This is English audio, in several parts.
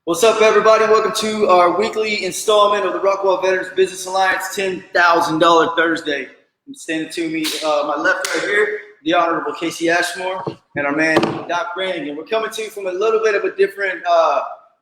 What's up, everybody? Welcome to our weekly installment of the Rockwall Veterans Business Alliance $10,000 Thursday. I'm standing to me, my left right here, the Honorable Casey Ashmore, and our man, Doc Brannigan. We're coming to you from a little bit of a different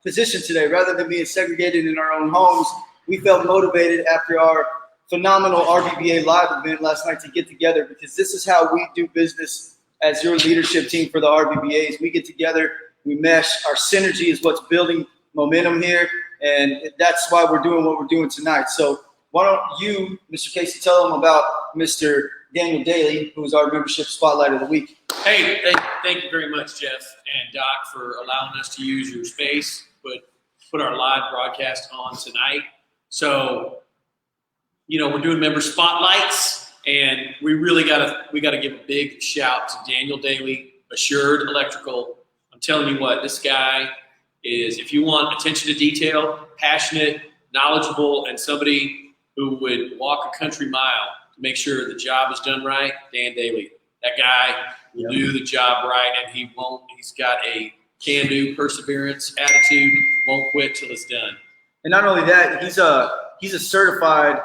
position today. Rather than being segregated in our own homes, we felt motivated after our phenomenal RVBA live event last night to get together, because this is how we do business as your leadership team for the RVBAs. We get together, we mesh, our synergy is what's building momentum here, and that's why we're doing what we're doing tonight. So why don't you, Mr. Casey, tell them about Mr. Daniel Daly, who is our membership spotlight of the week. Hey, thank you very much, Jeff and Doc, for allowing us to use your space, put our live broadcast on tonight. So, we're doing member spotlights, and we got to give a big shout to Daniel Daly, Assured Electrical. I'm telling you what, this guy is, if you want attention to detail, passionate, knowledgeable, and somebody who would walk a country mile to make sure the job is done right, Dan Daly. That guy will do the job right, and he's got a can-do perseverance attitude, won't quit till it's done. And not only that, he's a certified,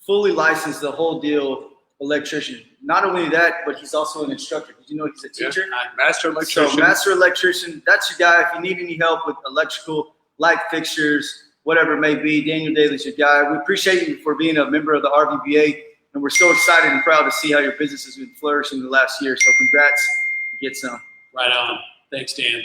fully licensed, the whole deal electrician. Not only that, but he's also an instructor. Did you know he's a teacher? Yeah, master electrician. So master electrician, that's your guy. If you need any help with electrical, light fixtures, whatever it may be, Daniel Daly's your guy. We appreciate you for being a member of the RVBA, and we're so excited and proud to see how your business has been flourishing the last year. So congrats. Get some. Right on. Thanks, Dan.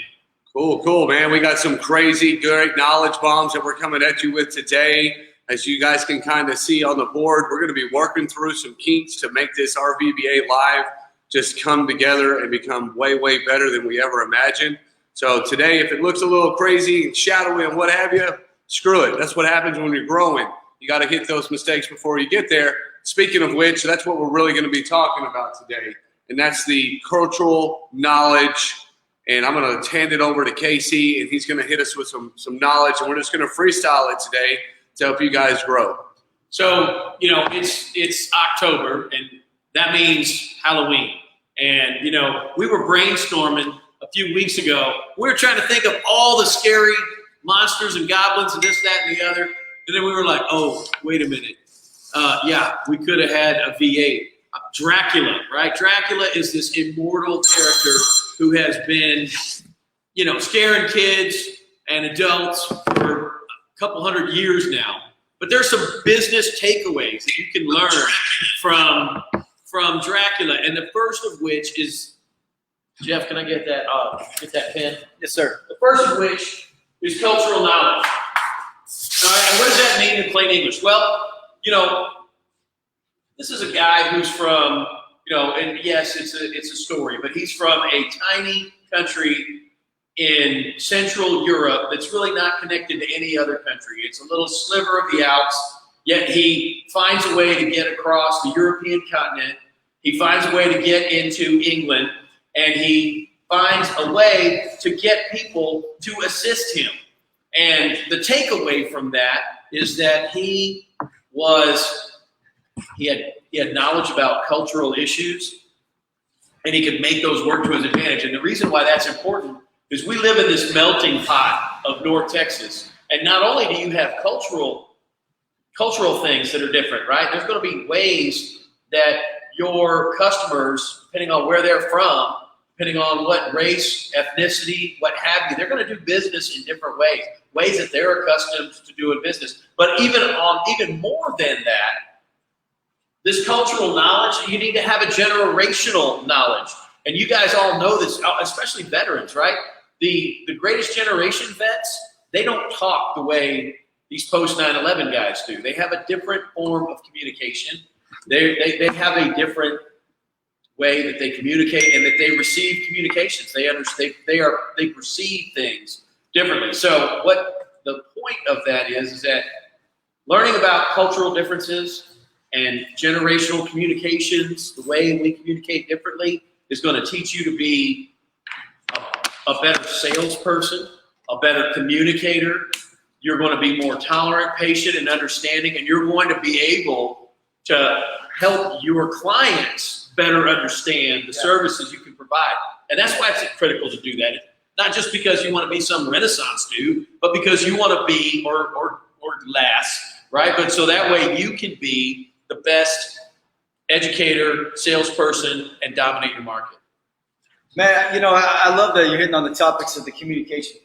Cool, man. We got some crazy, great knowledge bombs that we're coming at you with today. As you guys can kind of see on the board, we're going to be working through some kinks to make this RVBA Live just come together and become way, way better than we ever imagined. So today, if it looks a little crazy and shadowy and what have you, screw it. That's what happens when you're growing. You got to hit those mistakes before you get there. Speaking of which, that's what we're really going to be talking about today, and that's the cultural knowledge. And I'm going to hand it over to Casey, and he's going to hit us with some knowledge, and we're just going to freestyle it today to help you guys grow. So, it's October, and that means Halloween. And, we were brainstorming a few weeks ago. We were trying to think of all the scary monsters and goblins and this, that, and the other. And then we were like, oh, wait a minute. We could have had a V8. Dracula, right? Dracula is this immortal character who has been, scaring kids and adults for couple hundred years now. But there's some business takeaways that you can learn from Dracula, and the first of which is, Jeff, can I get that pen? Yes, sir. The first of which is cultural knowledge. All right, and what does that mean in plain English? Well, this is a guy who's from, and yes, it's a story, but he's from a tiny country in Central Europe that's really not connected to any other country. It's a little sliver of the Alps, yet he finds a way to get across the European continent. He finds a way to get into England, and he finds a way to get people to assist him. And the takeaway from that is that he had knowledge about cultural issues, and he could make those work to his advantage. And the reason why that's important is we live in this melting pot of North Texas. And not only do you have cultural things that are different, right? There's going to be ways that your customers, depending on where they're from, depending on what race, ethnicity, what have you, they're going to do business in different ways that they're accustomed to doing business. But even more than that, this cultural knowledge, you need to have a generational knowledge. And you guys all know this, especially veterans, right? The greatest generation vets, they don't talk the way these post 9/11 guys do. They have a different form of communication. They have a different way that they communicate and that they receive communications. They perceive things differently. So what the point of that is that learning about cultural differences and generational communications, the way we communicate differently, is going to teach you to be a better salesperson, a better communicator. You're going to be more tolerant, patient, and understanding, and you're going to be able to help your clients better understand the services you can provide. And that's why it's critical to do that. not just because you want to be some Renaissance dude, but because you want to be or last, right? But so that way you can be the best educator, salesperson, and dominate your market. Man, I love that you're hitting on the topics of the communication.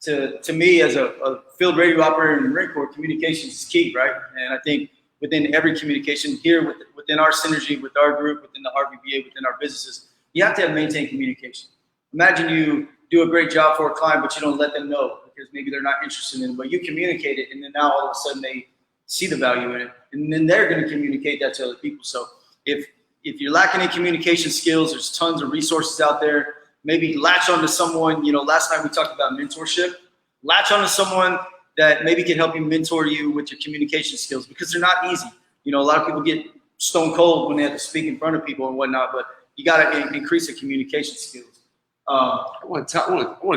To me, as a field radio operator in the Marine Corps, communication is key, right? And I think within every communication here, within our synergy, with our group, within the RVBA, within our businesses, you have to maintain communication. Imagine you do a great job for a client, but you don't let them know because maybe they're not interested in it, but you communicate it, and then now all of a sudden they see the value in it, and then they're going to communicate that to other people. So if you're lacking in communication skills, there's tons of resources out there. Maybe latch onto someone. Last night we talked about mentorship. Latch onto someone that maybe can help you mentor you with your communication skills, because they're not easy. A lot of people get stone cold when they have to speak in front of people and whatnot, but you got to increase the communication skills. I want to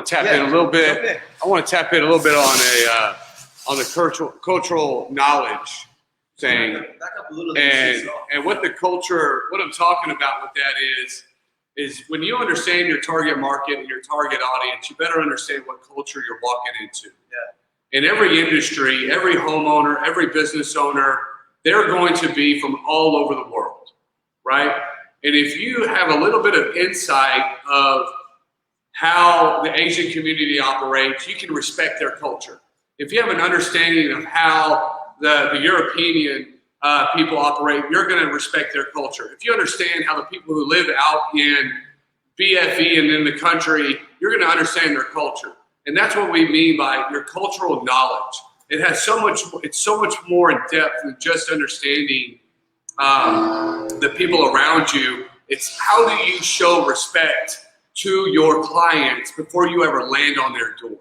tap in a little bit. I want to tap in a little bit on the cultural knowledge thing, Back up a little and what the culture. What I'm talking about with that is when you understand your target market and your target audience, you better understand what culture you're walking into. Yeah. In every industry, every homeowner, every business owner, they're going to be from all over the world, right? And if you have a little bit of insight of how the Asian community operates, you can respect their culture. If you have an understanding of how the European people operate, you're going to respect their culture. If you understand how the people who live out in BFE and in the country, you're going to understand their culture. And that's what we mean by your cultural knowledge. It has it's so much more in depth than just understanding the people around you. It's how do you show respect to your clients before you ever land on their door.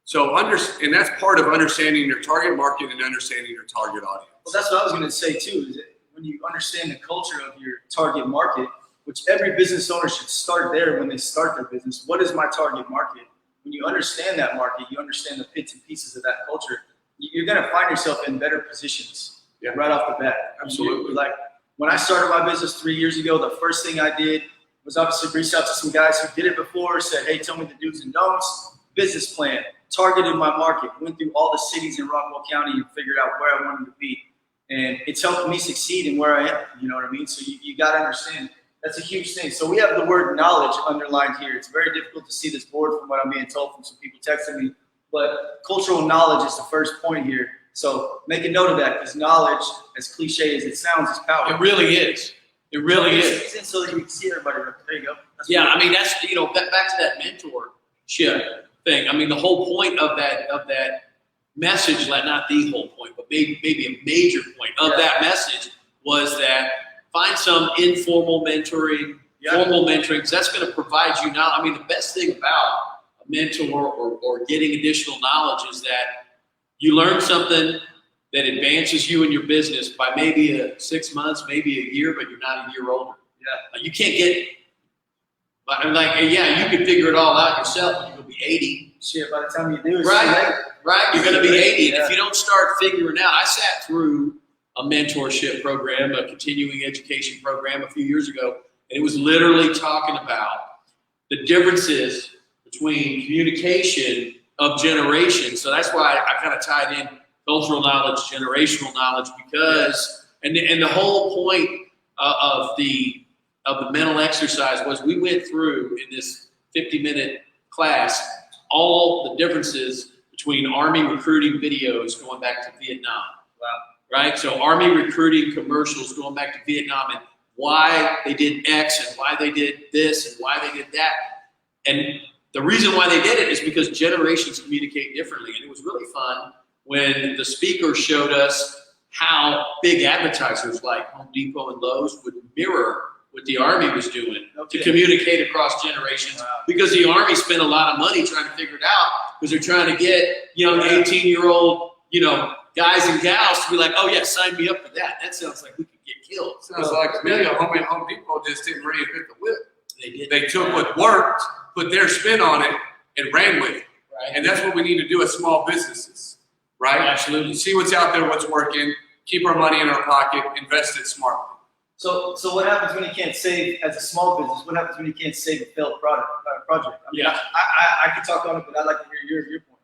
So and that's part of understanding your target market and understanding your target audience. Well, that's what I was going to say too, is that when you understand the culture of your target market, which every business owner should start there when they start their business. What is my target market? When you understand that market, you understand the bits and pieces of that culture, you're going to find yourself in better positions right off the bat. Absolutely. Like when I started my business 3 years ago, the first thing I did was obviously reach out to some guys who did it before, said, hey, tell me the do's and don'ts, business plan, targeted my market, went through all the cities in Rockwall County and figured out where I wanted to be. And it's helped me succeed in where I am, you know what I mean? So you got to understand, that's a huge thing. So we have the word knowledge underlined here. It's very difficult to see this board from what I'm being told from some people texting me, but cultural knowledge is the first point here. So make a note of that, because knowledge, as cliche as it sounds, is power. It really is. It really is. So that you can see everybody. There you go. That's I mean, that's, back to that mentorship thing. I mean, the whole point of that message, not the whole point, but maybe a major point of that message was that find some informal mentoring, formal mentoring, because that's going to provide you knowledge. I mean, the best thing about a mentor or getting additional knowledge is that you learn something that advances you in your business by maybe 6 months, maybe a year, but you're not a year older. Yeah. You can't get, you can figure it all out yourself, and you'll be 80. Shit, by the time you do, right, you're going to be 80. And if you don't start figuring out, I sat through a mentorship program, a continuing education program a few years ago, and it was literally talking about the differences between communication of generations. So that's why I kind of tied in cultural knowledge, generational knowledge, because and the whole point of the mental exercise was we went through in this 50-minute class all the differences between Army recruiting videos going back to Vietnam. Wow. Right? So Army recruiting commercials going back to Vietnam and why they did X and why they did this and why they did that. And the reason why they did it is because generations communicate differently. And it was really fun when the speaker showed us how big advertisers like Home Depot and Lowe's would mirror what the Army was doing to communicate across generations, because the Army spent a lot of money trying to figure it out, because they're trying to get young 18-year-old, guys and gals to be like, oh yeah, sign me up for that. That sounds like we could get killed. Sounds like to me, Home Depot just didn't reinvent the whip. They did. They took what worked, put their spin on it, and ran with it. Right. And that's what we need to do as small businesses, right? Absolutely. See what's out there, what's working, keep our money in our pocket, invest it smartly. So what happens when you can't save as a small business? What happens when you can't save a failed product, project? I mean, Yeah. I could talk on it, but I'd like to hear your point.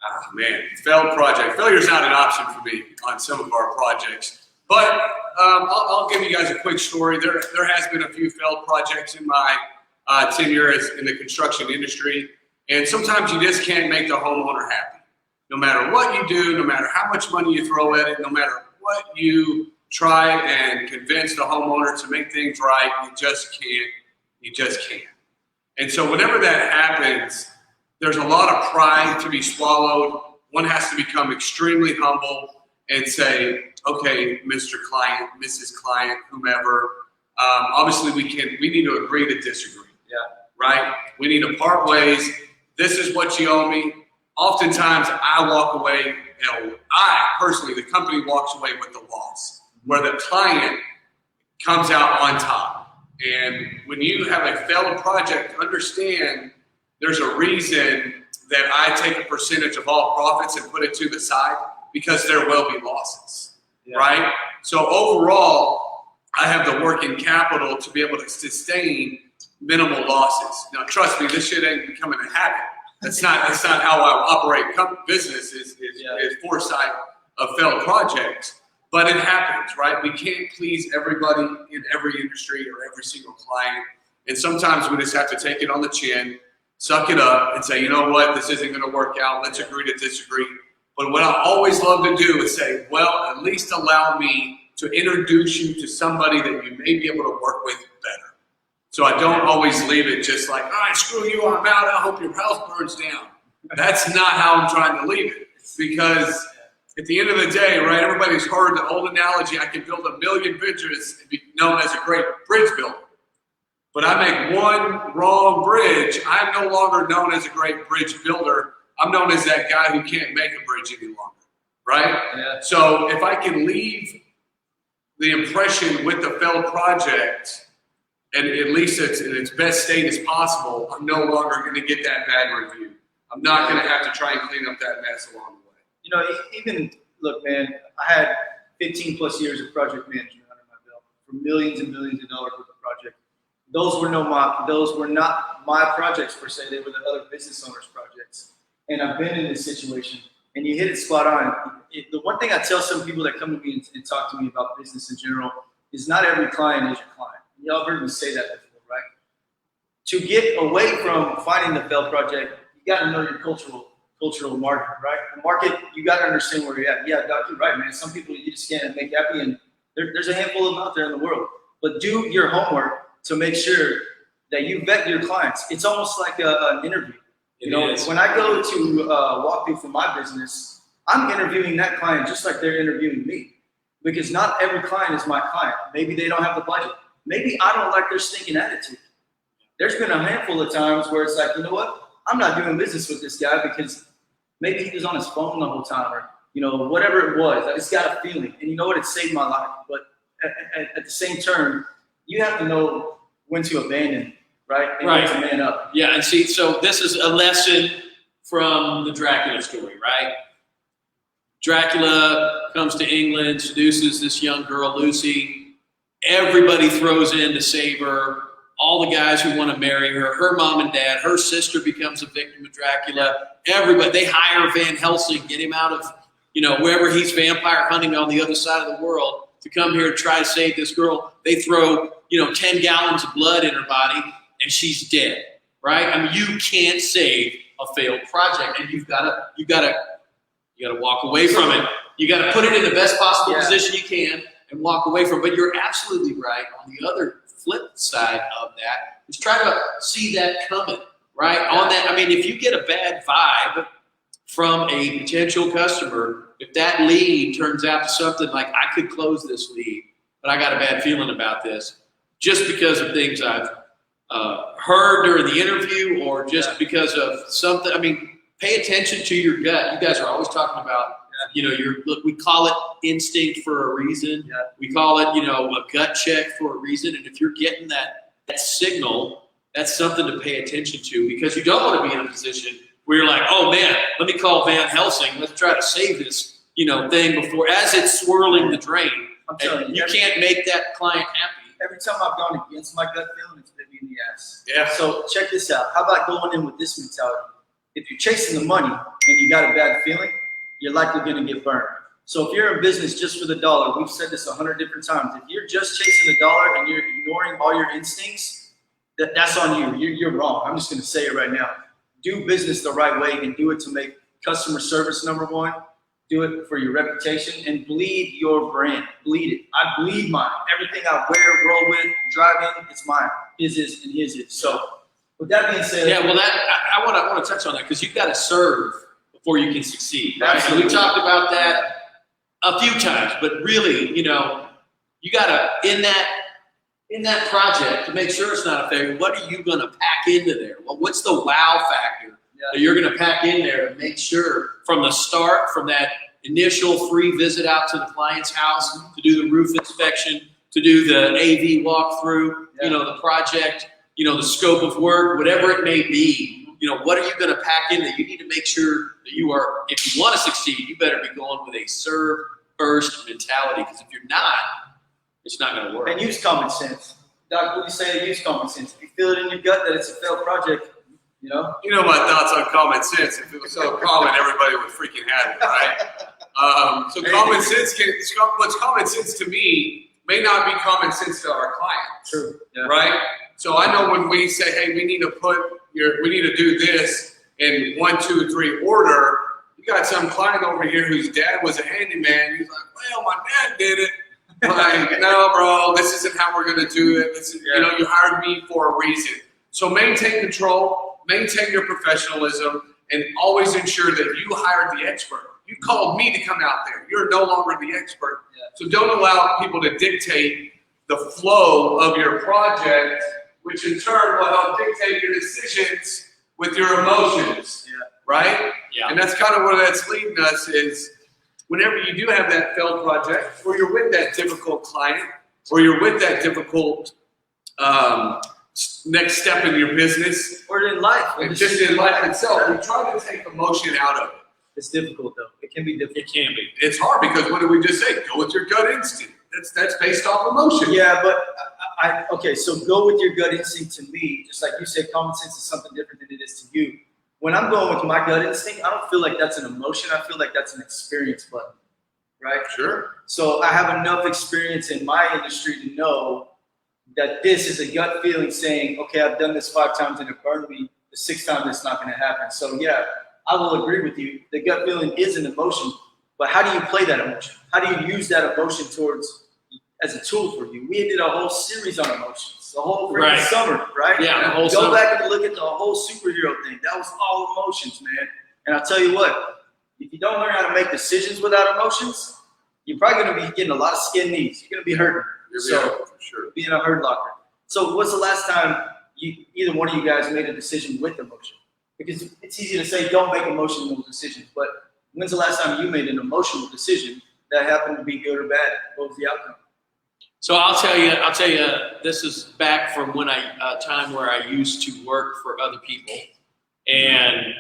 Ah, man, failed project. Failure's not an option for me on some of our projects. But I'll give you guys a quick story. There has been a few failed projects in my tenure in the construction industry. And sometimes you just can't make the homeowner happy. No matter what you do, no matter how much money you throw at it, no matter what you try and convince the homeowner to make things right, you just can't. You just can't. And so whenever that happens, there's a lot of pride to be swallowed. One has to become extremely humble and say, okay, Mr. Client, Mrs. Client, whomever, obviously we need to agree to disagree. Yeah. Right? We need to part ways. This is what you owe me. Oftentimes I walk away, I personally, the company walks away with the loss, where the client comes out on top. And when you have a failed project, understand there's a reason that I take a percentage of all profits and put it to the side, because there will be losses, right? So overall, I have the working capital to be able to sustain minimal losses. Now, trust me, this shit ain't becoming a habit. That's not how I operate business is foresight of failed projects. But it happens, right? We can't please everybody in every industry or every single client. And sometimes we just have to take it on the chin, suck it up, and say, you know what, this isn't going to work out. Let's agree to disagree. But what I always love to do is say, well, at least allow me to introduce you to somebody that you may be able to work with better. So I don't always leave it just like, all right, screw you, I'm out. I hope your house burns down. That's not how I'm trying to leave it. Because at the end of the day, right, everybody's heard the old analogy, I can build 1 million bridges and be known as a great bridge builder. But I make one wrong bridge, I'm no longer known as a great bridge builder. I'm known as that guy who can't make a bridge any longer, right? Yeah. So if I can leave the impression with the failed project, and at least it's in its best state as possible, I'm no longer going to get that bad review. I'm not going to have to try and clean up that mess along the way. You know, even, look, man, I had 15 plus years of project management under my belt for millions and millions of dollars worth of projects. Those were not my projects per se. They were the other business owners' projects. And I've been in this situation, and you hit it spot on. The one thing I tell some people that come to me and talk to me about business in general is not every client is your client. Y'all heard me say that before, right? To get away from finding the failed project, you got to know your cultural market, right? The market, you got to understand where you're at. Yeah, Doc, you're right, man. Some people you just can't make happy, and there's a handful of them out there in the world. But do your homework to make sure that you vet your clients. It's almost like an interview. You know, when I go to walk through for my business, I'm interviewing that client just like they're interviewing me, because not every client is my client. Maybe they don't have the budget. Maybe I don't like their stinking attitude. There's been a handful of times where it's like, you know what? I'm not doing business with this guy because maybe he was on his phone the whole time, or, you know, whatever it was. I just got a feeling. And you know what? It saved my life. But at the same turn, you have to know when to abandon, right? And when to man up. Yeah, and see, so this is a lesson from the Dracula story, right? Dracula comes to England, seduces this young girl, Lucy. Everybody throws in to save her. All the guys who want to marry her, her mom and dad, her sister becomes a victim of Dracula. Everybody, they hire Van Helsing, get him out of, you know, wherever he's vampire hunting on the other side of the world, to come here and try to save this girl. They throw, 10 gallons of blood in her body, and she's dead, right? I mean, you can't save a failed project, and you gotta walk away from it. You gotta put it in the best possible position you can and walk away from it. But you're absolutely right. On the other flip side of that is try to see that coming, right? On that, I mean, if you get a bad vibe from a potential customer, if that lead turns out to something like, I could close this lead, but I got a bad feeling about this, just because of things I've heard during the interview, or just because of something. I mean, pay attention to your gut. You guys are always talking about, we call it instinct for a reason. Yeah. We call it, a gut check for a reason. And if you're getting that signal, that's something to pay attention to, because you don't want to be in a position where you're like, oh man, let me call Van Helsing. Let's try to save this, thing before, as it's swirling the drain. I'm telling you, you can't make that client happy. every time I've gone against my gut feeling, it's bit me in the ass. Yeah. So check this out. How about going in with this mentality? If you're chasing the money and you got a bad feeling, you're likely going to get burned. So if you're in business just for the dollar, we've said this 100 different times. If you're just chasing the dollar and you're ignoring all your instincts, that's on you. You're wrong. I'm just going to say it right now. Do business the right way and do it to make customer service number one. Do it for your reputation and bleed your brand. Bleed it. I bleed mine. Everything I wear, roll with, drive in, it's mine. His is and his is. So with that being said, Yeah, well, I want to touch on that because you've got to serve before you can succeed. Right? So we Absolutely. talked about that a few times, but really, you got to in that project to make sure it's not a failure. What are you going to pack into there? Well, what's the wow factor that you're going to pack in there to make sure from the start, from that initial free visit out to the client's house, to do the roof inspection, to do the AV walkthrough, the project, the scope of work, whatever it may be. What are you going to pack in there? You need to make sure that you are, if you want to succeed, you better be going with a serve first mentality, because if you're not, it's not going to work. and use common sense. Doc, what do you say? Use common sense. If you feel it in your gut that it's a failed project, You know my thoughts on common sense. If it was so common, everybody would freaking have it, right? So common sense what's common sense to me may not be common sense to our clients. True. Yeah. Right? So I know when we say, hey, we need to do this in 1, 2, 3 order. You got some client over here whose dad was a handyman. He's like, well, my dad did it. Like, no, bro, this isn't how we're going to do it. This is, you hired me for a reason. So maintain control, maintain your professionalism, and always ensure that you hired the expert. You called me to come out there. You're no longer the expert. Yeah. So don't allow people to dictate the flow of your project, which in turn will help dictate your decisions with your emotions. Yeah. Right? Yeah. And that's kind of where that's leading us is whenever you do have that failed project, or you're with that difficult client, or you're with that difficult next step in your business, Or in life. and just in life itself, we try to take emotion out of it. It's difficult though. It can be difficult. It can be. It's hard because what did we just say? Go with your gut instinct. That's based off emotion. Yeah, but okay, so go with your gut instinct to me, just like you said, common sense is something different than it is to you. When I'm going with my gut instinct, I don't feel like that's an emotion. I feel like that's an experience button, right? Sure. So I have enough experience in my industry to know that this is a gut feeling saying, okay, I've done this 5 times and it burned me. The 6th time, it's not going to happen. So yeah, I will agree with you. The gut feeling is an emotion, but how do you play that emotion? How do you use that emotion as a tool for you? We did a whole series on emotions, the whole freaking summer, right? Yeah, the whole Go summer. back and look at the whole superhero thing. That was all emotions, man. And I'll tell you what, if you don't learn how to make decisions without emotions, you're probably going to be getting a lot of skin knees. You're going to be hurting. For sure. Being a hurt locker. So what's the last time either one of you guys made a decision with emotion? Because it's easy to say don't make emotional decisions, but when's the last time you made an emotional decision that happened to be good or bad? What was the outcome? So I'll tell you, this is back from when time where I used to work for other people,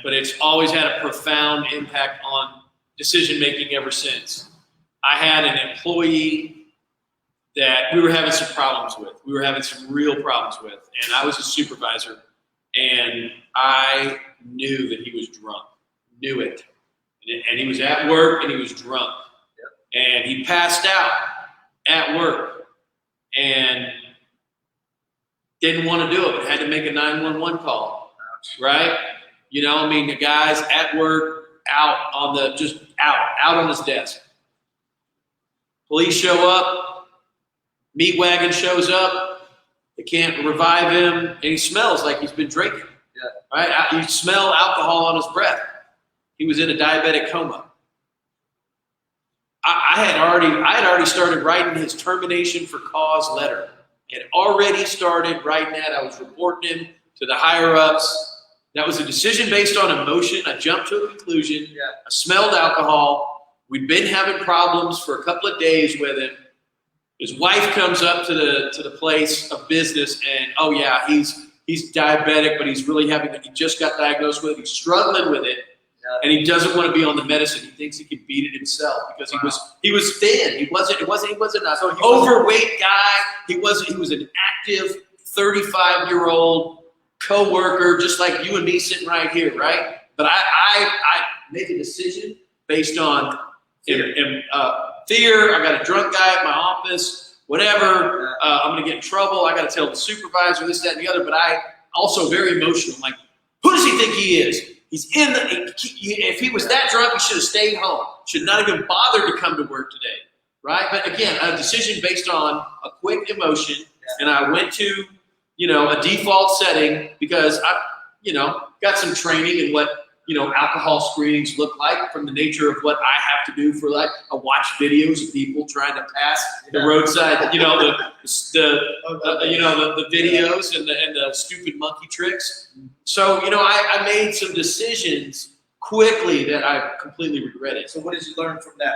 but it's always had a profound impact on decision making ever since. I had an employee that we were having some problems with. We were having some real problems with, and I was a supervisor, and I knew that he was drunk. Knew it, and he was at work and he was drunk, and he passed out at work. And didn't want to do it, but had to make a 911 call, right? The guy's at work, out on his desk. Police show up, meat wagon shows up, they can't revive him, and he smells like he's been drinking, right? You smell alcohol on his breath. He was in a diabetic coma. I had already started writing his termination for cause letter. I had already started writing that. I was reporting him to the higher ups. That was a decision based on emotion. I jumped to a conclusion. Yeah. I smelled alcohol. We'd been having problems for a couple of days with him. His wife comes up to the place of business, and oh yeah, he's diabetic, but he's really he just got diagnosed with it. He's struggling with it. and he doesn't want to be on the medicine. He thinks he can beat it himself because he was thin. He wasn't an overweight guy. He was an active 35-year-old co-worker, just like you and me sitting right here, right? But I make a decision based on fear. I got a drunk guy at my office, whatever. I'm going to get in trouble. I got to tell the supervisor this, that, and the other. But I also very emotional. Like, who does he think he is? He's if he was that drunk, he should have stayed home. Should not have even bothered to come to work today, right? But again, a decision based on a quick emotion, and I went to, a default setting because I, got some training in what, alcohol screenings look like from the nature of what I have to do for I watch videos of people trying to pass the roadside, the videos and the stupid monkey tricks. So, I made some decisions quickly that I completely regretted. So what did you learn from that?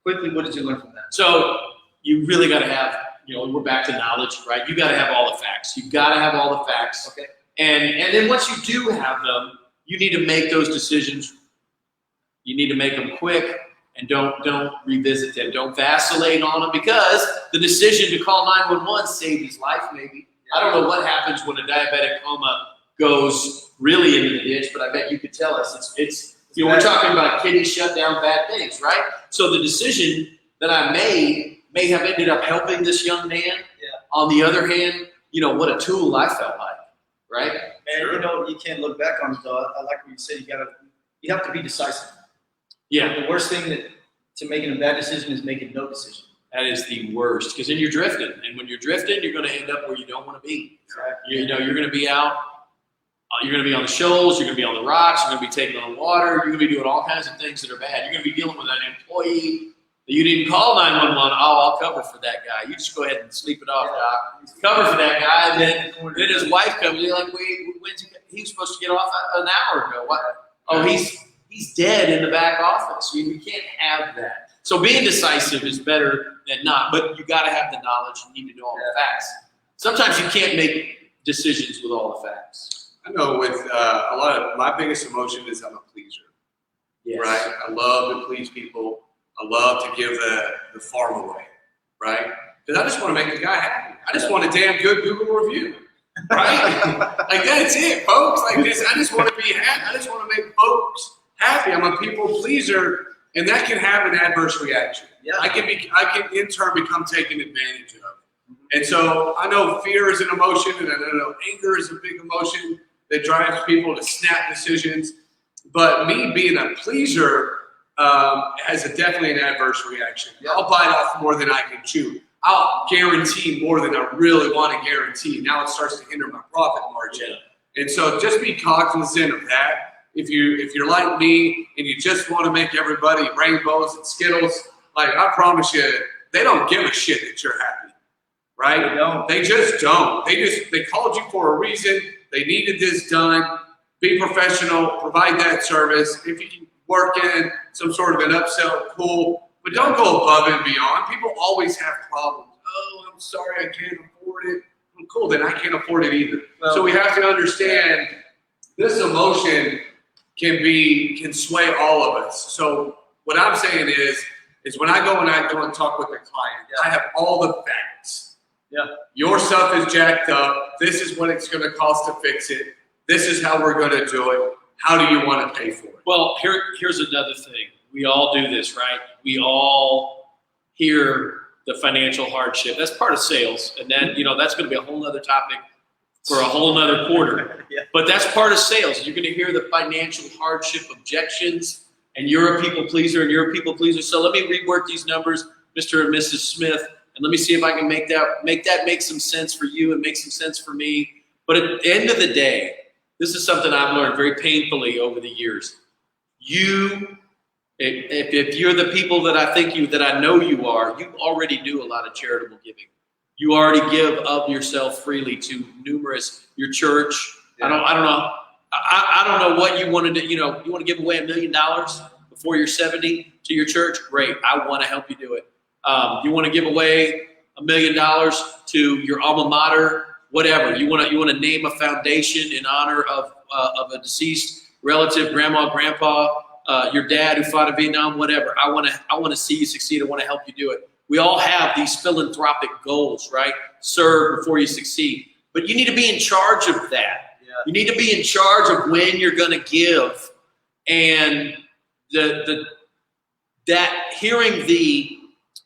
Quickly, what did you learn from that? So you really got to have, we're back to knowledge, right? You got to have all the facts. You've got to have all the facts. Okay. And then once you do have them, you need to make those decisions. You need to make them quick, and don't revisit them. Don't vacillate on them, because the decision to call 911 saved his life, maybe. I don't know what happens when a diabetic coma goes really into the ditch, but I bet you could tell us. It's we're talking about kidney shutdown, bad things, right? So the decision that I made may have ended up helping this young man. Yeah. On the other hand, what a tool I felt like, right? And you can't look back on it though. I like what you said. You have to be decisive. Yeah. The worst thing to making a bad decision is making no decision. That is the worst, because then you're drifting, and when you're drifting, you're going to end up where you don't want to be. Exactly. You're going to be out. You're going to be on the shoals. You're going to be on the rocks. You're going to be taking on water. You're going to be doing all kinds of things that are bad. You're going to be dealing with an employee that you didn't call 911. Oh, I'll cover for that guy. You just go ahead and sleep it off, Doc. Cover for that guy. And then his wife comes. You're like, wait, when's he was supposed to get off an hour ago? What? Oh, he's dead in the back office. You can't have that. So being decisive is better than not, but you got to have the knowledge. You need to know all the facts. Sometimes you can't make decisions with all the facts. I know with a lot of my biggest emotion is I'm a pleaser. Yes. Right? I love to please people. I love to give the farm away, right? Because I just want to make the guy happy. I just want a damn good Google review, right? Like, that's it, folks. Like this, I just want to be happy. I just want to make folks happy. I'm a people pleaser, and that can have an adverse reaction. Yeah. I can in turn become taken advantage of. And so I know fear is an emotion, and I know anger is a big emotion that drives people to snap decisions. But me being a pleaser has definitely an adverse reaction. Yeah. I'll bite off more than I can chew. I'll guarantee more than I really want to guarantee. Now it starts to hinder my profit margin. Yeah. And so just be cognizant of that. If you're like me and you just want to make everybody rainbows and Skittles, like I promise you, they don't give a shit that you're happy, right? They don't. They just don't. They called you for a reason. They needed this done. Be professional. Provide that service. If you can work in some sort of an upsell, cool. But don't go above and beyond. People always have problems. Oh, I'm sorry, I can't afford it. Well, cool, then I can't afford it either. Well, so we have to understand this emotion can sway all of us. So what I'm saying is when I go and talk with the client, I have all the facts. Yeah. Your stuff is jacked up. This is what it's going to cost to fix it. This is how we're going to do it. How do you want to pay for it? Well, here's another thing. We all do this, right? We all hear the financial hardship. That's part of sales. And then, that's going to be a whole other topic for a whole nother quarter. Yeah. But that's part of sales. You're going to hear the financial hardship objections, and you're a people pleaser, and you're a people pleaser. So let me rework these numbers, Mr. and Mrs. Smith, and let me see if I can make that make some sense for you and make some sense for me. But at the end of the day, this is something I've learned very painfully over the years. If you're the people that I know you are, you already do a lot of charitable giving. You already give of yourself freely to your church. Yeah. I don't know what you want to do. You want to give away $1 million before you're 70 to your church? Great. I want to help you do it. You want to give away $1 million to your alma mater? Whatever. You want to name a foundation in honor of a deceased relative, grandma, grandpa, your dad who fought in Vietnam, whatever. I want to see you succeed. I want to help you do it. We all have these philanthropic goals, right? Serve before you succeed. But you need to be in charge of that. Yeah. You need to be in charge of when you're going to give. And that hearing the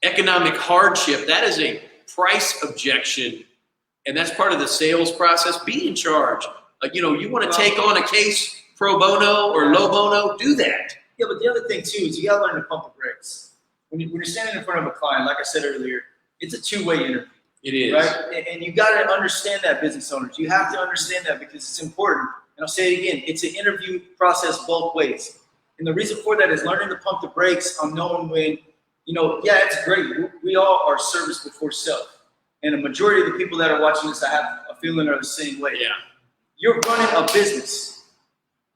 economic hardship, that is a price objection. And that's part of the sales process. Be in charge. You want to take on a case pro bono or low bono, do that. Yeah, but the other thing too is you got to learn to pump the brakes. When you're standing in front of a client, like I said earlier, it's a two-way interview. It is. Right? And you got to understand that, business owners. You have to understand that because it's important. And I'll say it again, it's an interview process both ways. And the reason for that is learning to pump the brakes on knowing when, yeah, it's great. We all are service before self. And the majority of the people that are watching this, I have a feeling, are the same way. Yeah. You're running a business.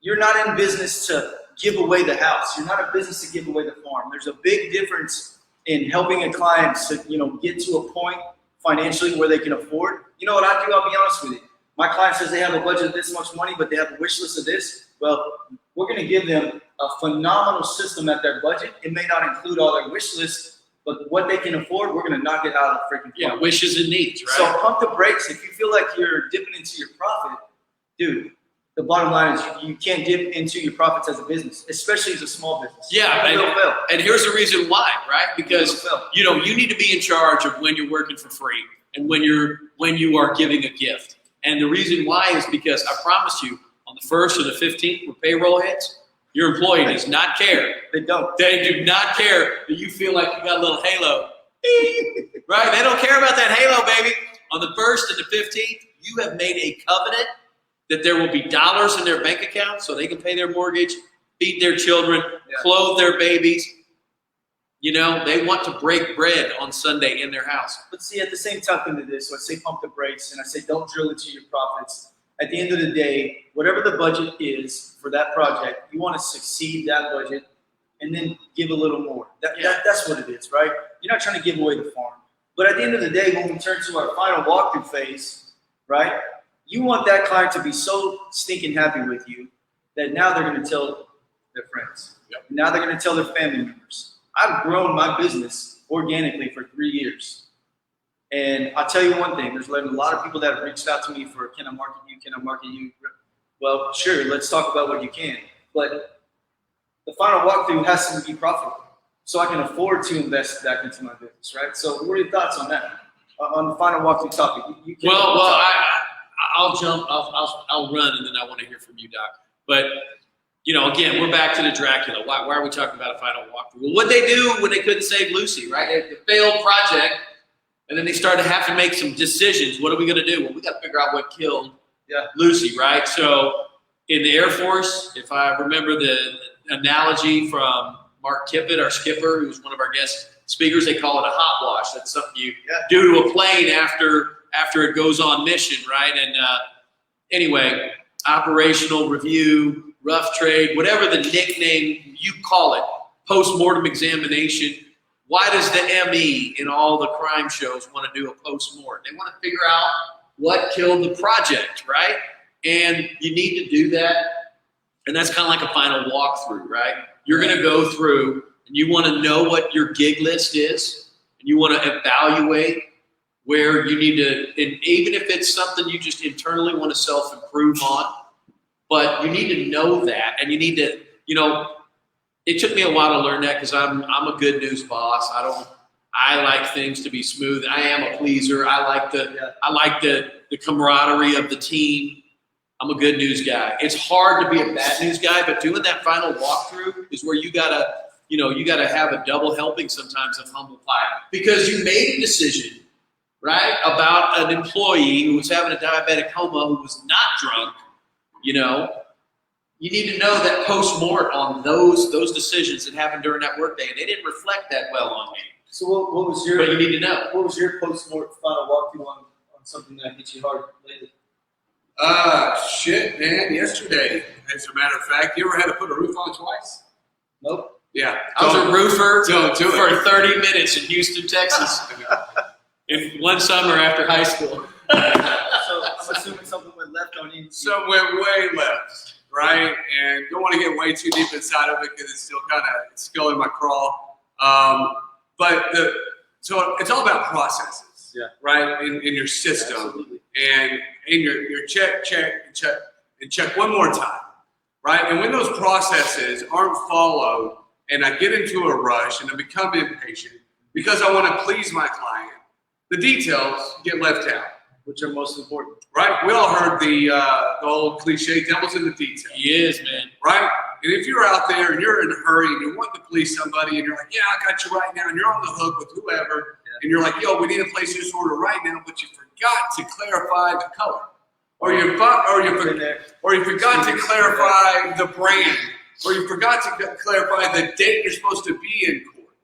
You're not in business to give away the house. You're not in business to give away the farm. There's a big difference in helping a client to, get to a point financially where they can afford. You know what I do? I'll be honest with you. My client says they have a budget of this much money, but they have a wish list of this. Well, we're going to give them a phenomenal system at their budget. It may not include all their wish lists, but what they can afford, we're going to knock it out of the freaking Yeah, park. wishes and needs, right? So pump the brakes. If you feel like you're dipping into your profit, dude, the bottom line is you can't dip into your profits as a business, especially as a small business. Yeah, and here's the reason why, right? Because you need to be in charge of when you're working for free and when you are giving a gift. And the reason why is because I promise you, on the 1st or the 15th, when payroll hits, your employee does not care. They don't. They do not care that you feel like you got a little halo. Right? They don't care about that halo, baby. On the 1st and the 15th, you have made a covenant that there will be dollars in their bank account so they can pay their mortgage, feed their children, clothe their babies. They want to break bread on Sunday in their house. But see, at the same time into this, so I say pump the brakes and I say don't drill into your profits. At the end of the day, whatever the budget is for that project, you want to succeed that budget and then give a little more. That's what it is, right? You're not trying to give away the farm. But at the end of the day, when we turn to our final walkthrough phase, right, you want that client to be so stinking happy with you that now they're going to tell their friends. Yep. Now they're going to tell their family members. I've grown my business organically for 3 years. And I'll tell you one thing, there's a lot of people that have reached out to me for, can I market you? Can I market you? Well, sure, let's talk about what you can. But the final walkthrough has to be profitable. So I can afford to invest back into my business, right? So what are your thoughts on that? On the final walkthrough topic? I'll jump, I'll run, and then I want to hear from you, Doc. But, again, we're back to the Dracula. Why are we talking about a final walkthrough? Well, what'd they do when they couldn't save Lucy, right? They failed project, and then they started to have to make some decisions. What are we going to do? Well, we got to figure out what killed Lucy, right? So in the Air Force, if I remember the analogy from Mark Tippett, our skipper, who's one of our guest speakers, they call it a hot wash. That's something you do to a plane after it goes on mission, right? And anyway, operational review, rough trade, whatever the nickname you call it, post-mortem examination. Why does the ME in all the crime shows want to do a post-mortem? They want to figure out what killed the project, right? And you need to do that. And that's kind of like a final walkthrough, right? You're going to go through and you want to know what your gig list is. And you want to evaluate where you need to, and even if it's something you just internally want to self-improve on, but you need to know that, and you need to, it took me a while to learn that because I'm a good news boss. I like things to be smooth. I am a pleaser. I like the camaraderie of the team. I'm a good news guy. It's hard to be a bad news guy, but doing that final walkthrough is where you gotta have a double helping sometimes of humble pie because you made a decision, right, about an employee who was having a diabetic coma who was not drunk. You need to know that post-mortem on those decisions that happened during that workday, and they didn't reflect that well on me. So what was your? But you need to know. What was your post-mortem final walkthrough on something that hit you hard lately? Shit, man. Yesterday, as a matter of fact, you ever had to put a roof on twice? Nope. Yeah. I was a roofer for 30 minutes in Houston, Texas. One summer after high school. So I'm assuming something went left on you. Some went way left. right? And don't want to get way too deep inside of it because it's still in my crawl. So it's all about processes, right? In your system. Absolutely. And in your check, and check one more time, right? And when those processes aren't followed and I get into a rush and I become impatient because I want to please my client, the details get left out. Which are most important. Right? We all heard the old cliche, devil's in the details. He is, man. Right? And if you're out there and you're in a hurry and you want to please somebody and you're like, yeah, I got you right now, and you're on the hook with whoever, and you're like, yo, we need to place this order right now, but you forgot to clarify the color. Or you forgot to clarify the brand. Or you forgot to clarify the date you're supposed to be in court.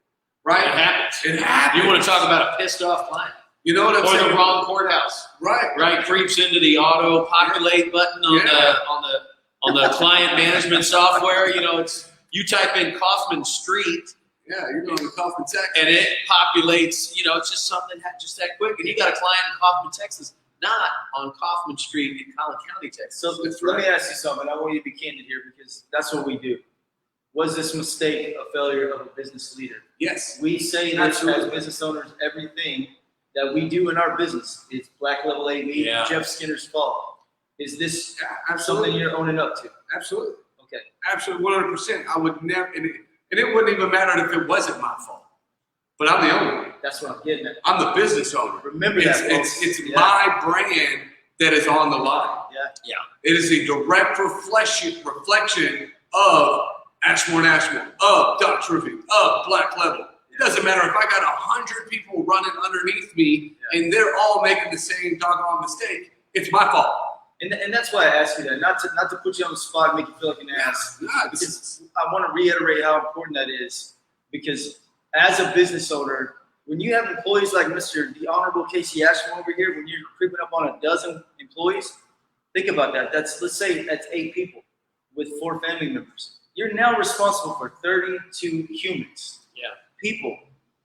Right? It happens. It happens. You want to talk about a pissed off client? You know what I'm saying? Or the wrong courthouse. Right. Creeps into the auto populate button on the client management software. You know, you type in Kaufman Street. Yeah, you're going to Kaufman, Texas. And it populates, it's just something just that quick. And you got a client in Kaufman, Texas, not on Kaufman Street in Collin County, Texas. So let me ask you something. I want you to be candid here because that's what we do. Was this mistake a failure of a business leader? Yes. We say this as business owners, everything that we do in our business is Black Level AV, Jeff Skinner's fault. Is this something you're owning up to? Absolutely. Okay. Absolutely, 100%. I would never, and it wouldn't even matter if it wasn't my fault. But I'm the owner. That's what I'm getting at. I'm the business owner. Remember that, folks. It's my brand that is on the line. Yeah. It is a direct reflection of Ashmore and Ashmore, of Dutch Roofing, of Black Level. It doesn't matter if I got 100 people running underneath me and they're all making the same doggone mistake. It's my fault. And that's why I ask you that, not to put you on the spot and make you feel like an ass. Because I want to reiterate how important that is. Because as a business owner, when you have employees like the Honorable Casey Ashmore over here, when you're creeping up on a dozen employees, think about that. Let's say that's 8 people with 4 family members. You're now responsible for 32 humans. People.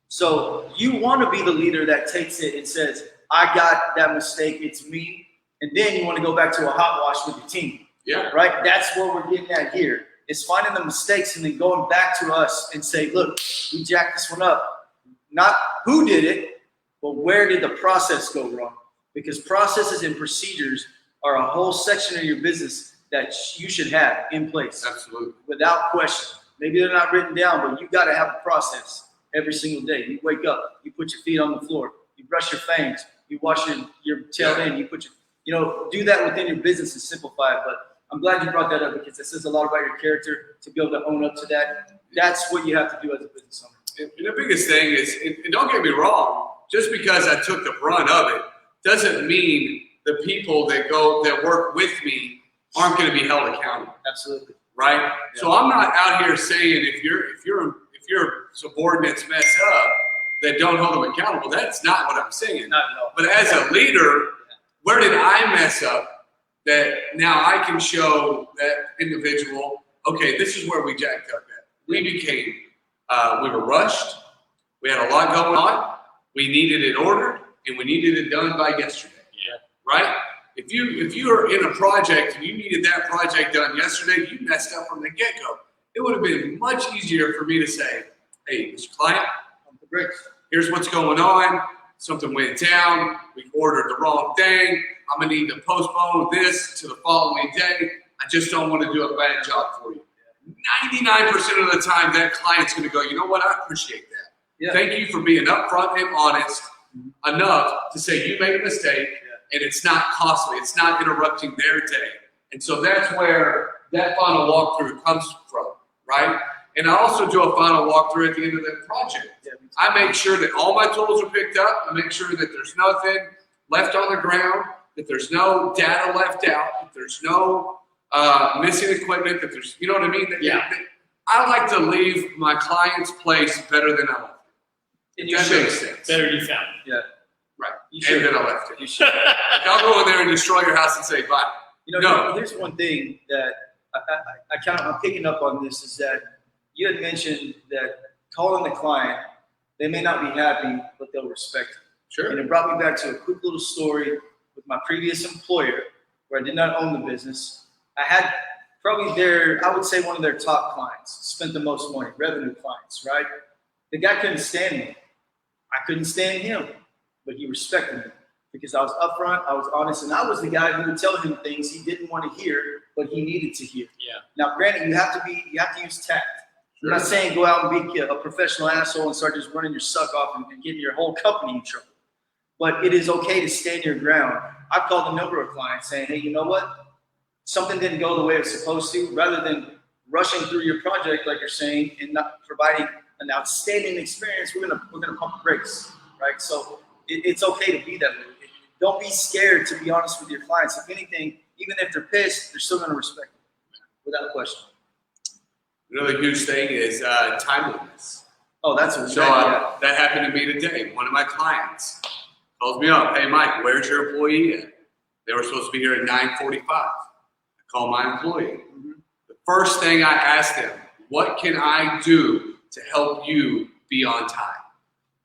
So you want to be the leader that takes it and says, I got that mistake, it's me. And then you want to go back to a hot wash with your team. Yeah. Right? That's what we're getting at here. Is finding the mistakes and then going back to us and say, look, we jacked this one up. Not who did it, but where did the process go wrong? Because processes and procedures are a whole section of your business that you should have in place. Absolutely. Without question. Maybe they're not written down, but you got to have a process every single day. You wake up, you put your feet on the floor, you brush your fangs, you wash your tail end, you put do that within your business and simplify it. But I'm glad you brought that up because it says a lot about your character to be able to own up to that. That's what you have to do as a business owner. And the biggest thing is, and don't get me wrong, just because I took the brunt of it doesn't mean the people that work with me aren't going to be held accountable. Absolutely. Right? Yeah. So I'm not out here saying if your subordinates mess up, that don't hold them accountable. That's not what I'm saying. Not at all. But as a leader, where did I mess up that now I can show that individual, okay, this is where we jacked up at. We were rushed. We had a lot going on. We needed it ordered, and we needed it done by yesterday. Yeah. Right? If you are in a project and you needed that project done yesterday, you messed up from the get-go. It would have been much easier for me to say, hey, Mr. Client, here's what's going on. Something went down. We ordered the wrong thing. I'm going to need to postpone this to the following day. I just don't want to do a bad job for you. 99% of the time, that client's going to go, you know what? I appreciate that. Yeah. Thank you for being upfront and honest enough to say you made a mistake. And it's not costly. It's not interrupting their day. And so that's where that final walkthrough comes from, right? And I also do a final walkthrough at the end of that project. I make sure that all my tools are picked up. I make sure that there's nothing left on the ground, that there's no data left out, that there's no missing equipment, that there's, you know what I mean? I like to leave my client's place better than I left it. That makes sense. Better you found it. Yeah. Right. And then I left it. You should. I'll go in there and destroy your house and say bye. Here's one thing that I'm picking up on this is that you had mentioned that calling the client, they may not be happy, but they'll respect you. Sure. And it brought me back to a quick little story with my previous employer where I did not own the business. I had probably their, I would say one of their top clients, spent the most money, revenue clients, right? The guy couldn't stand me. I couldn't stand him, but he respected me because I was upfront, I was honest, and I was the guy who would tell him things he didn't want to hear, but he needed to hear. Yeah. Now, granted, you have to use tact. I'm not saying go out and be a professional asshole and start just running your suck off and getting your whole company in trouble. But it is okay to stand your ground. I've called a number of clients saying, hey, you know what? Something didn't go the way it was supposed to. Rather than rushing through your project, like you're saying, and not providing an outstanding experience, we're gonna pump the brakes, right? So it's okay to be that way. Don't be scared to be honest with your clients. If anything, even if they're pissed, they're still gonna respect you, without question. Another huge thing is timeliness. Oh, that's a So that happened to me today. One of my clients calls me up. Hey, Mike, where's your employee at? They were supposed to be here at 9:45. I call my employee. The first thing I asked them, what can I do to help you be on time?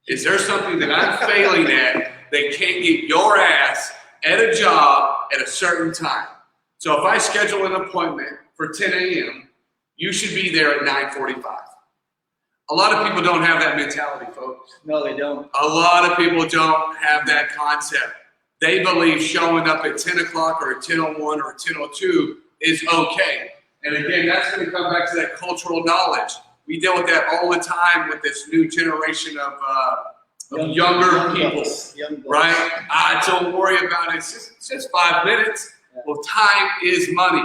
Is there something that I'm failing at that can't get your ass at a job at a certain time? So if I schedule an appointment for 10 a.m., you should be there at 9:45. A lot of people don't have that mentality, folks. No, they don't. A lot of people don't have that concept. They believe showing up at 10 o'clock or at 10:01 or 10:02 is okay. And again, that's going to come back to that cultural knowledge. We deal with that all the time with this new generation of younger people, right? Don't worry about it. It's just 5 minutes. Yeah. Well, time is money.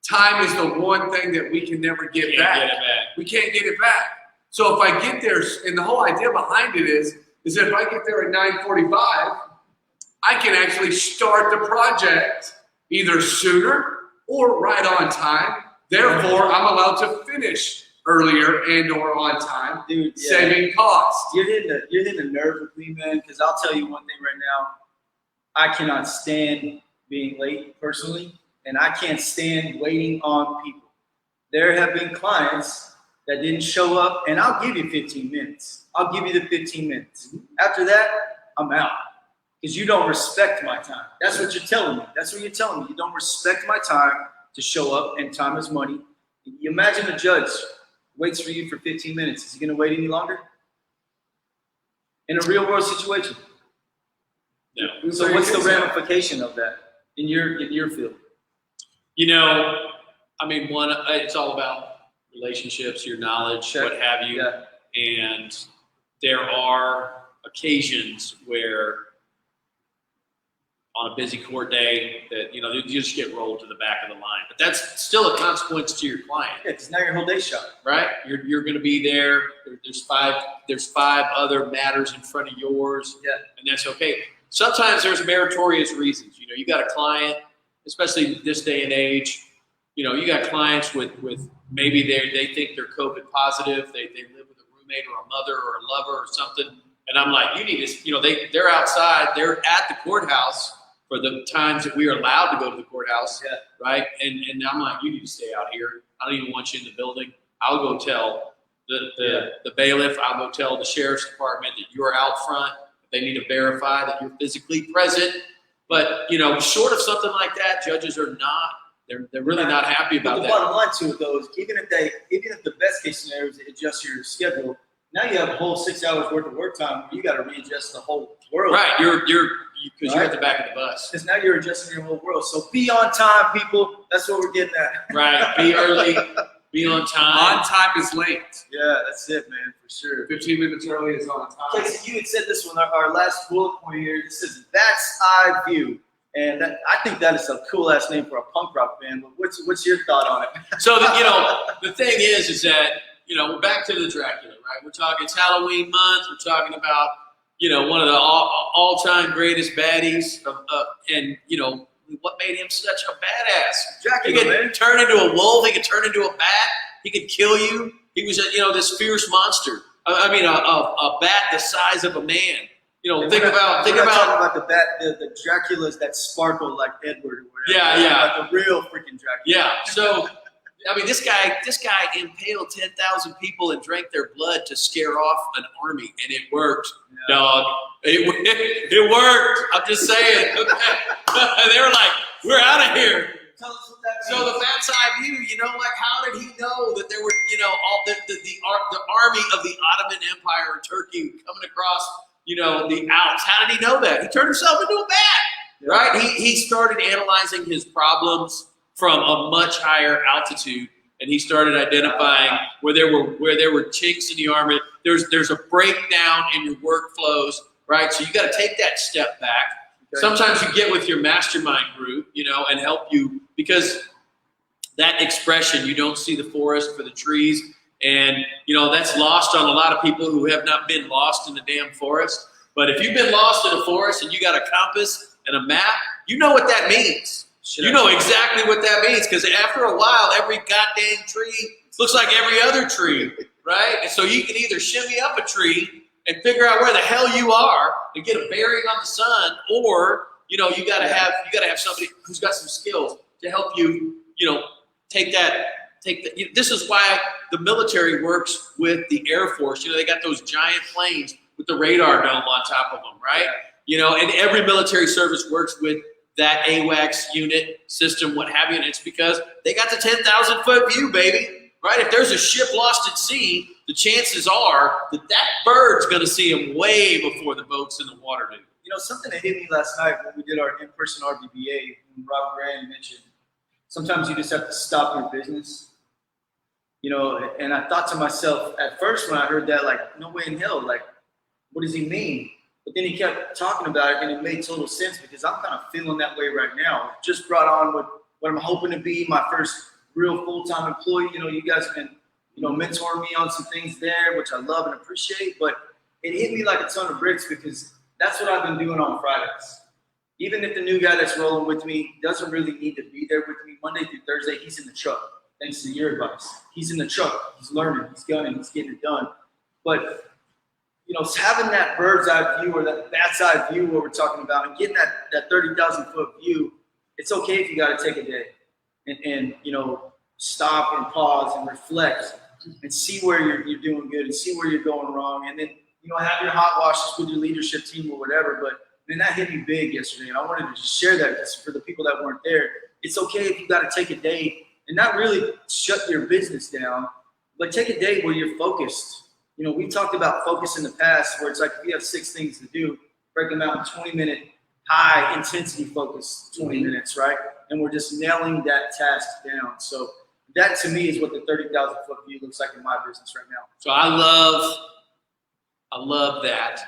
Time is the one thing that we can never get back. We can't get it back. So if I get there, and the whole idea behind it is that if I get there at 9:45, I can actually start the project either sooner or right on time. Therefore, I'm allowed to finish earlier and or on time, Dude, saving costs. You're hitting a nerve with me, man, because I'll tell you one thing right now. I cannot stand being late personally, and I can't stand waiting on people. There have been clients that didn't show up, and I'll give you 15 minutes. I'll give you the 15 minutes. After that, I'm out. Because you don't respect my time. That's what you're telling me. That's what you're telling me. You don't respect my time to show up, and time is money. You imagine a judge waits for you for 15 minutes. Is he going to wait any longer? In a real world situation. No. So what's the ramification of that in your field? You know, I mean, it's all about relationships, your knowledge, what have you. Yeah. And there are occasions where on a busy court day that, you just get rolled to the back of the line. But that's still a consequence to your client. Yeah, because now your whole day's shot. Right? You're going to be there. There's five other matters in front of yours. Yeah. And that's okay. Sometimes there's meritorious reasons. You got a client, especially this day and age, you got clients with maybe they think they're COVID positive. They live with a roommate or a mother or a lover or something. And I'm like, you need to, they're outside, they're at the courthouse for the times that we are allowed to go to the courthouse, right? And I'm like, you need to stay out here. I don't even want you in the building. I'll go tell the bailiff, I'll go tell the sheriff's department that you're out front. They need to verify that you're physically present. But, short of something like that, judges are not, they're really not happy about that. The bottom line to it, though, is even if the best case scenario is to adjust your schedule, now you have a whole 6 hours worth of work time. You got to readjust the whole world. Right, because you're at the back of the bus. Because now you're adjusting your whole world. So be on time, people. That's what we're getting at. Right, be early, be on time. On time is late. Yeah, that's it, man, for sure. 15 minutes early is on time. Okay, so you had said this one, our last bullet point here. It says, that's I view. And I think that is a cool-ass name for a punk rock band. But what's your thought on it? So, the thing is that, we're back to the Dracula, right? We're talking, it's Halloween month. We're talking about, one of the all-time greatest baddies. And what made him such a badass? Dracula, He could turn into a wolf. He could turn into a bat. He could kill you. He was, this fierce monster. I mean, a bat the size of a man. Think about the bat, the Draculas that sparkle like Edward or whatever. Yeah. Like the real freaking Dracula. Yeah. So, I mean, this guy impaled 10,000 people and drank their blood to scare off an army, and it worked, dog. It worked. I'm just saying. They were like, we're out of here. Tell us what that So the bat's eye view, like how did he know that there were, all the army of the Ottoman Empire or Turkey coming across, the Alps? How did he know that? He turned himself into a bat, right? He started analyzing his problems from a much higher altitude, and he started identifying where there were chinks in the armor. There's a breakdown in your workflows, right? So you got to take that step back. Okay. Sometimes you get with your mastermind group, and help you, because that expression, you don't see the forest for the trees, and that's lost on a lot of people who have not been lost in the damn forest. But if you've been lost in a forest and you got a compass and a map, you know what that means. You know exactly what that means, because after a while, every goddamn tree looks like every other tree, right? And so you can either shimmy up a tree and figure out where the hell you are and get a bearing on the sun, or you gotta have somebody who's got some skills to help you, take that. This is why the military works with the Air Force. They got those giant planes with the radar dome on top of them, right? And every military service works with that AWACS unit system, what have you, and it's because they got the 10,000-foot view, baby, right? If there's a ship lost at sea, the chances are that bird's going to see them way before the boats in the water do. Something that hit me last night when we did our in-person RVBA, when Rob Grant mentioned, sometimes you just have to stop your business, and I thought to myself at first when I heard that, like, no way in hell, like, what does he mean? But then he kept talking about it, and it made total sense, because I'm kind of feeling that way right now. Just brought on what I'm hoping to be my first real full-time employee. You guys have been, mentoring me on some things there, which I love and appreciate. But it hit me like a ton of bricks, because that's what I've been doing on Fridays. Even if the new guy that's rolling with me doesn't really need to be there with me Monday through Thursday, he's in the truck, thanks to your advice. He's in the truck. He's learning. He's gunning. He's getting it done. But having that bird's eye view or that bat's eye view, what we're talking about, and getting that 30,000-foot view, it's okay if you got to take a day and stop and pause and reflect and see where you're doing good and see where you're going wrong, and then have your hot washes with your leadership team or whatever. But man, that hit me big yesterday, and I wanted to just share that just for the people that weren't there. It's okay if you got to take a day and not really shut your business down, but take a day where you're focused. We've talked about focus in the past, where it's like if you have 6 things to do, break them out in 20-minute high intensity focus, 20 minutes, right? And we're just nailing that task down. So that to me is what the 30,000-foot view looks like in my business right now. So I love that.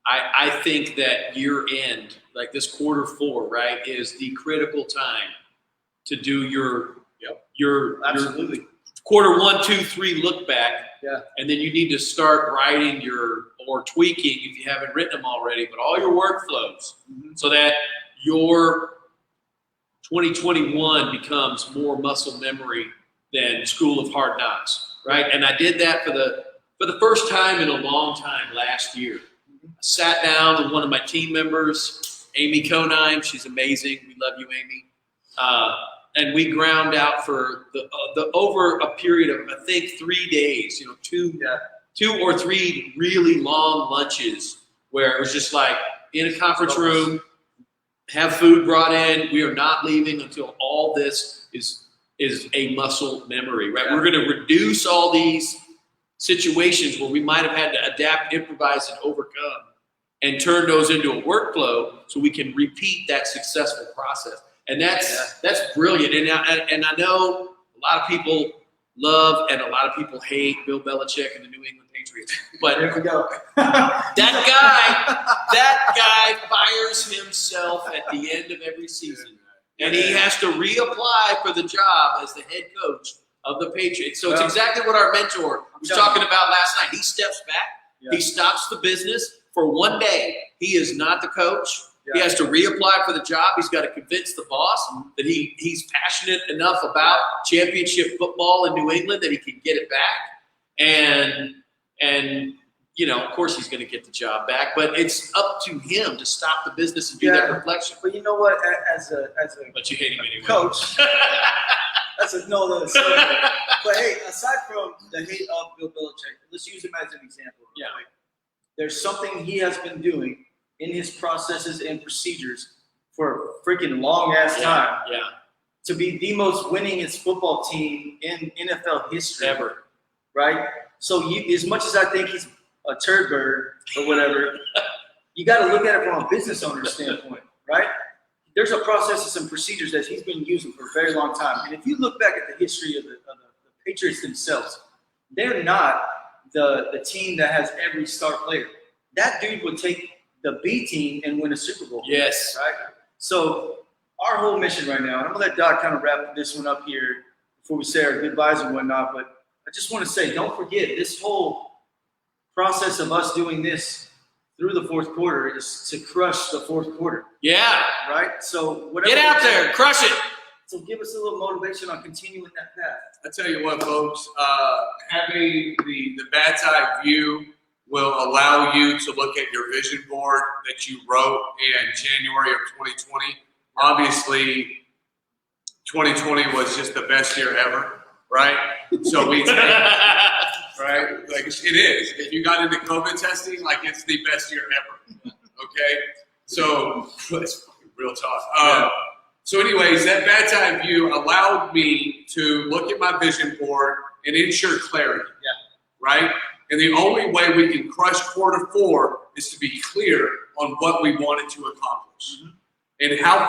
I think that year end, like this Q4, right, is the critical time to do your Absolutely. Q1, 2, 3 look back. Yeah. And then you need to start writing or tweaking, if you haven't written them already, but all your workflows, so that your 2021 becomes more muscle memory than School of Hard Knocks, right? And I did that for the first time in a long time last year. I sat down with one of my team members, Amy Conine. She's amazing. We love you, Amy. And we ground out for the over a period of, I think, 3 days, 2 or 3 really long lunches, where it was just like in a conference room, have food brought in. We are not leaving until all this is a muscle memory, right? Yeah. We're going to reduce all these situations where we might have had to adapt, improvise, and overcome, and turn those into a workflow so we can repeat that successful process. And that's brilliant. And I know a lot of people love and a lot of people hate Bill Belichick and the New England Patriots. But there we go. that guy fires himself at the end of every season. And he has to reapply for the job as the head coach of the Patriots. So it's exactly what our mentor was talking about last night. He steps back. Yeah. He stops the business for 1 day. He is not the coach. He has to reapply for the job. He's got to convince the boss that he's passionate enough about championship football in New England that he can get it back. And of course he's going to get the job back, but it's up to him to stop the business and do that reflection. But you know what? As a but you hate him anyway, coach. That's a no other story. But hey, aside from the hate of Bill Belichick, let's use him as an example. Yeah. Right? There's something he has been doing in his processes and procedures for a freaking long ass time to be the most winningest football team in NFL history Ever. right? So as much as I think he's a turd bird or whatever, you got to look at it from a business owner standpoint, right? There's a process and some procedures that he's been using for a very long time. And if you look back at the history of the Patriots themselves, they're not the team that has every star player. That dude would take the B team and win a Super Bowl. Yes. Right? So our whole mission right now, and I'm going to let Doc kind of wrap this one up here before we say our goodbyes and whatnot, but I just want to say, don't forget, this whole process of us doing this through the fourth quarter is to crush the fourth quarter. Yeah. Right? So whatever. Get out there. Crush it. So give us a little motivation on continuing that path. I tell you what, folks, having the bat's eye view will allow you to look at your vision board that you wrote in January of 2020. Obviously, 2020 was just the best year ever, right? So we take, right? Like it is. If you got into COVID testing, like it's the best year ever. Okay? So that's fucking real talk. So anyways, that bat's eye view allowed me to look at my vision board and ensure clarity. Right? And the only way we can crush quarter four is to be clear on what we wanted to accomplish. And how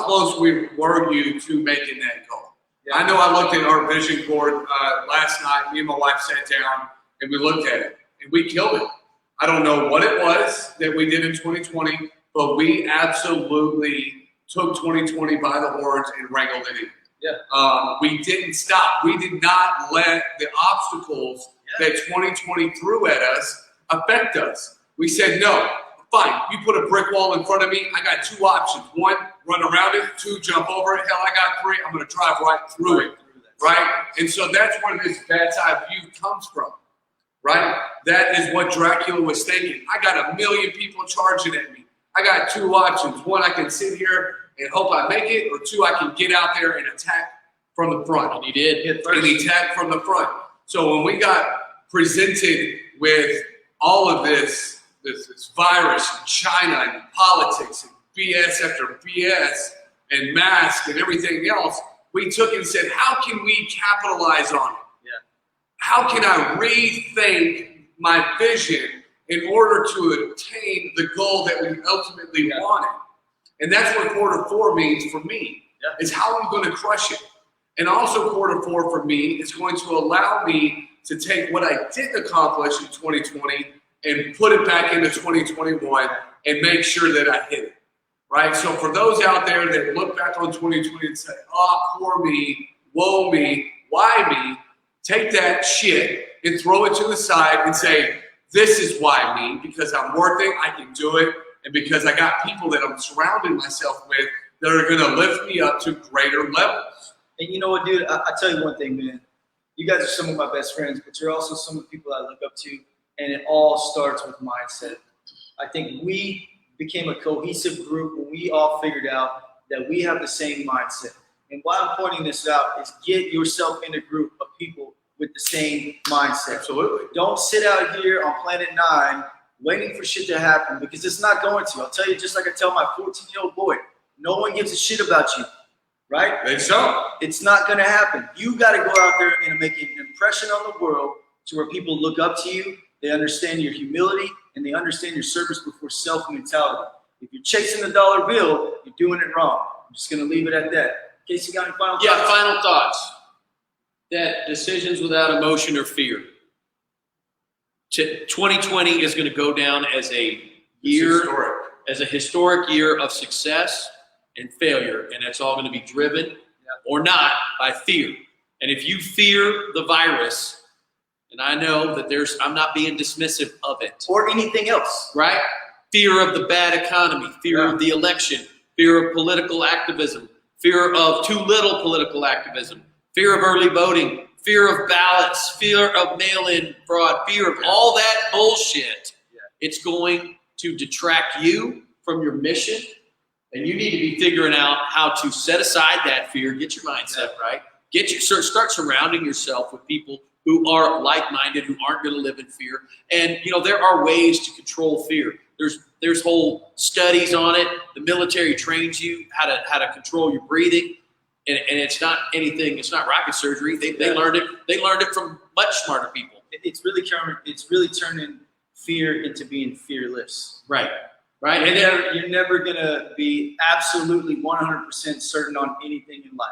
close were you to making that goal? I know I looked at our vision board last night. Me and my wife sat down and we looked at it and we killed it. I don't know what it was that we did in 2020, but we absolutely took 2020 by the horns and wrangled it in. We didn't stop. We did not let the obstacles that 2020 threw at us affect us. We said, no, fine. You put a brick wall in front of me. I got two options. One, run around it. Two, jump over it. Hell, I got three. I'm going to drive right through it. Right? And so that's where this bat's eye view comes from. Right? That is what Dracula was thinking. I got 1 million people charging at me. I got two options. One, I can sit here and hope I make it, or two, I can get out there and attack from the front. And he did. And he attacked from the front. So when we got presented with all of this virus and China and politics and BS after BS and masks and everything else, we took and said, how can we capitalize on it? How can I rethink my vision in order to attain the goal that we ultimately wanted? And that's what quarter four means for me, is how I'm going to crush it. And also quarter four for me is going to allow me to take what I didn't accomplish in 2020 and put it back into 2021 and make sure that I hit it, right? So for those out there that look back on 2020 and say, oh, poor me, woe me, why me? Take that shit and throw it to the side and say, this is why me, because I'm worth it, I can do it, and because I got people that I'm surrounding myself with that are going to lift me up to greater levels. And you know what, dude? I tell you one thing, man. You guys are some of my best friends, but you're also some of the people I look up to, and it all starts with mindset. I think we became a cohesive group when we all figured out that we have the same mindset. And why I'm pointing this out is get yourself in a group of people with the same mindset. Absolutely. Don't sit out here on Planet 9 waiting for shit to happen, because it's not going to. I'll tell you, just like I tell my 14-year-old boy, no one gives a shit about you, right? It's not going to happen. You got to go out there and make an impression on the world to where people look up to you, they understand your humility, and they understand your service before self mentality. If you're chasing the dollar bill, you're doing it wrong. I'm just going to leave it at that. Casey, got any final thoughts? Yeah, final thoughts. That decisions without emotion or fear. 2020 is going to go down as a year, as a historic year of success and failure, and that's all going to be driven or not by fear. And if you fear the virus, and I know that I'm not being dismissive of it. Or anything else. Right? Fear of the bad economy, fear of the election, fear of political activism, fear of too little political activism, fear of early voting, fear of ballots, fear of mail-in fraud, fear of all that bullshit. It's going to detract you from your mission, and you need to be figuring out how to set aside that fear, get your mindset right, start surrounding yourself with people who are like-minded, who aren't going to live in fear. And there are ways to control fear. There's whole studies on it. The military trains you how to control your breathing. and it's not anything. It's not rocket surgery. They learned it. They learned it from much smarter people. It's really turning fear into being fearless. Right. Right. And you're never gonna be absolutely 100% certain on anything in life.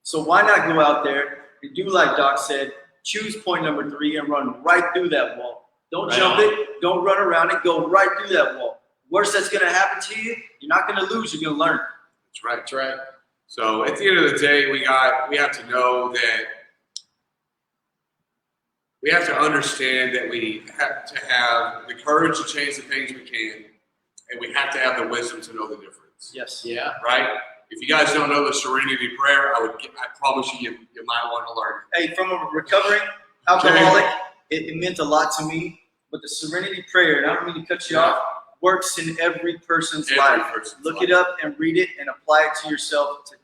So why not go out there and do like Doc said? Choose point number 3 and run right through that wall. Don't jump it. Don't run around it. Go right through that wall. Worst that's going to happen to you, you're not going to lose. You're going to learn. That's right. That's right. So at the end of the day, we have to know that we have to understand that we have to have the courage to change the things we can, and we have to have the wisdom to know the difference. Yes. Yeah. Right? If you guys don't know the Serenity Prayer, I promise you might want to learn it. Hey, from a recovering alcoholic, it meant a lot to me. But the Serenity Prayer, and I don't mean to cut you off, works in every person's life. Look it up and read it and apply it to yourself today.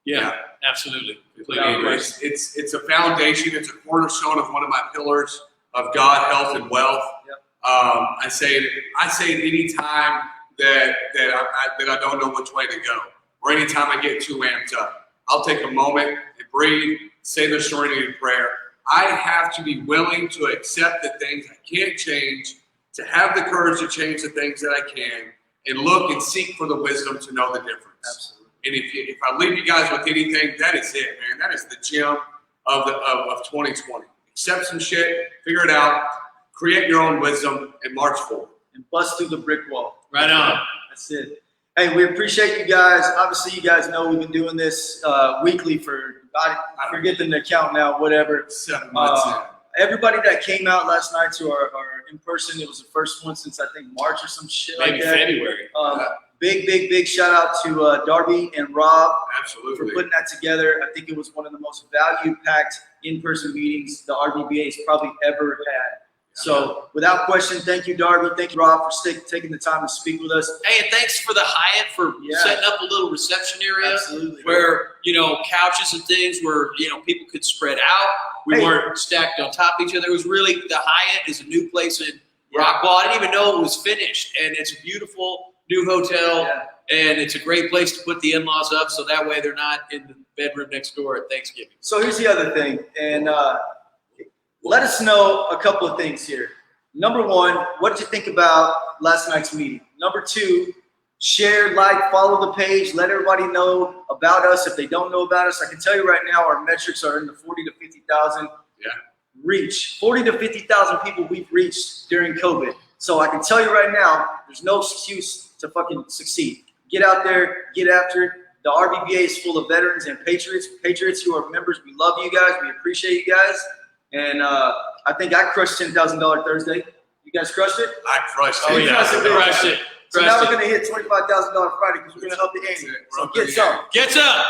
Yeah, absolutely. It's a foundation. It's a cornerstone of one of my pillars of God, health, and wealth. Yep. I say it any time that I don't know which way to go, or anytime I get too amped up. I'll take a moment and breathe, say the Serenity Prayer. I have to be willing to accept the things I can't change, to have the courage to change the things that I can, and look and seek for the wisdom to know the difference. Absolutely. And if I leave you guys with anything, that is it, man. That is the gem of 2020. Accept some shit, figure it out, create your own wisdom, and march forward. And bust through the brick wall. Right on. That's it. Hey, we appreciate you guys. Obviously, you guys know we've been doing this weekly for, I forget the account now, whatever. 7 months in. Everybody that came out last night to our in-person, it was the first one since I think March or some shit Maybe like that. February. Big shout out to Darby and Rob Absolutely. for putting that together. I think it was one of the most value-packed in-person meetings the RBBA's probably ever had. So without question, thank you, Darby. Thank you, Rob, for taking the time to speak with us. Hey, and thanks for the Hyatt for setting up a little reception area where, couches and things where, people could spread out. We weren't stacked on top of each other. It was really, the Hyatt is a new place in Rockwall. I didn't even know it was finished. And it's a beautiful new hotel. Yeah. And it's a great place to put the in-laws up so that way they're not in the bedroom next door at Thanksgiving. So here's the other thing. And let us know a couple of things here. Number one, what did you think about last night's meeting? Number two, share, like, follow the page. Let everybody know about us if they don't know about us. I can tell you right now our metrics are in the 40 to 50,000 reach. 40 to 50,000 people we've reached during COVID. So I can tell you right now, there's no excuse to fucking succeed. Get out there, get after it. The RBBA is full of veterans and patriots who are members. We love you guys. We appreciate you guys. And I think I crushed $10,000 Thursday. You guys crushed it? I crushed it. Oh, yeah. Crushed it. So now we're going to hit $25,000 Friday because we're going to up the ante. So get some. Get some.